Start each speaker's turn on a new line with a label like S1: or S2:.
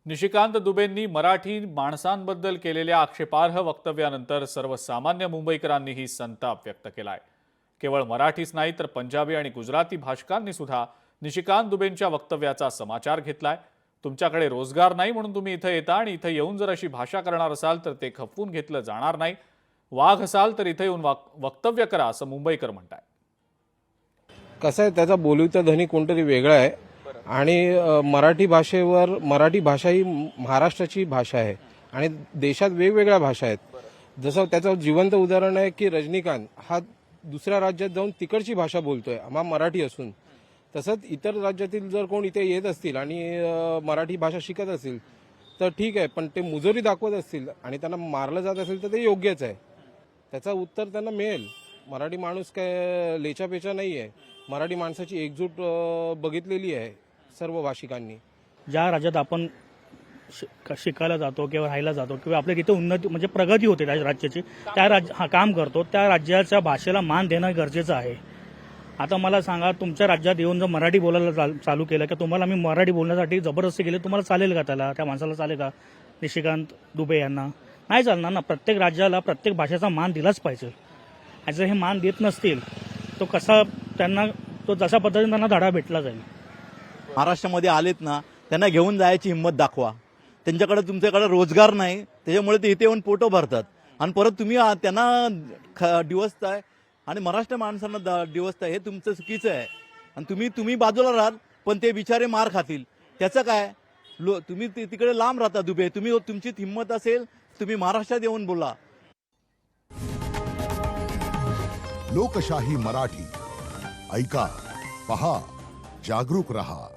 S1: निशिकांत दुबेंनी मराठी माणसांबद्दल केलेल्या आक्षेपार्ह वक्तव्यानंतर सर्वसामान्य मुंबईकरांनीही संताप व्यक्त केलाय। केवळ मराठीच नाही तर पंजाबी आणि गुजराती भाषकांनी सुद्धा निशिकांत दुबेंच्या वक्तव्याचा समाचार घेतलाय। तुमच्याकडे रोजगार नाही म्हणून तुम्ही इथे येता आणि इथे येऊन जर अशी भाषा करणार असाल तर ते खपवून घेतलं जाणार नाही। वाघ असाल तर इथे येऊन वक्तव्य करा असं मुंबईकर म्हणताय।
S2: कसं आहे, त्याचा बोलीचा धनी कोणतरी वेगळा आहे आणि मराठी भाषेवर, मराठी भाषा ही महाराष्ट्राची भाषा आहे आणि देशात वेगवेगळ्या भाषा आहेत। जसं त्याचं जिवंत उदाहरण आहे की रजनीकांत हा दुसऱ्या राज्यात जाऊन तिकडची भाषा बोलतोय, हा मराठी असून। तसंच इतर राज्यातील जर कोण इथे येत असतील आणि मराठी भाषा शिकत असतील तर ठीक आहे, पण ते मुजोरी दाखवत असतील आणि त्यांना मारलं जात असेल तर ते योग्यच आहे। त्याचं उत्तर त्यांना मिळेल। मराठी माणूस काय लेचापेचा नाही आहे। मराठी माणसाची एकजूट बघितलेली आहे सर्व भाषिकांनी।
S3: ज्या राज्यात आपण शिकायला जातो किंवा राहायला जातो किंवा आपल्या तिथे उन्नती म्हणजे प्रगती होते त्या राज्याची, त्या काम करतो, त्या राज्याच्या भाषेला मान देणं गरजेचं आहे। आता मला सांगा, तुमच्या राज्यात येऊन जर मराठी बोलायला चालू केलं की तुम्हाला मी मराठी बोलण्यासाठी जबरदस्ती केली, तुम्हाला चालेल का? त्या माणसाला चालेल का? निशिकांत दुबे यांना नाही चालणार ना। प्रत्येक राज्याला प्रत्येक भाषेचा मान दिलाच पाहिजे। जर हे मान देत नसतील तो कसा त्यांना तो जशा पद्धतीने त्यांना धडा भेटला जाईल।
S4: महाराष्ट्रामध्ये आलेत ना, त्यांना घेऊन जायची हिंमत दाखवा। त्यांच्याकडे तुमच्याकडे रोजगार नाही, त्याच्यामुळे ते इथे येऊन पोटो भरतात आणि परत तुम्ही त्यांना डिवचताय आणि महाराष्ट्र माणसांना डिवचताय। हे तुमचं चुकीचं आहे आणि तुम्ही बाजूला राहाल पण ते बिचारे मार खातील। त्याचं काय? तुम्ही तिकडे लांब राहता दुबे, तुमची हिंमत असेल तुम्ही महाराष्ट्रात येऊन बोला।
S5: लोकशाही मराठी ऐका, पहा, जागरूक रहा।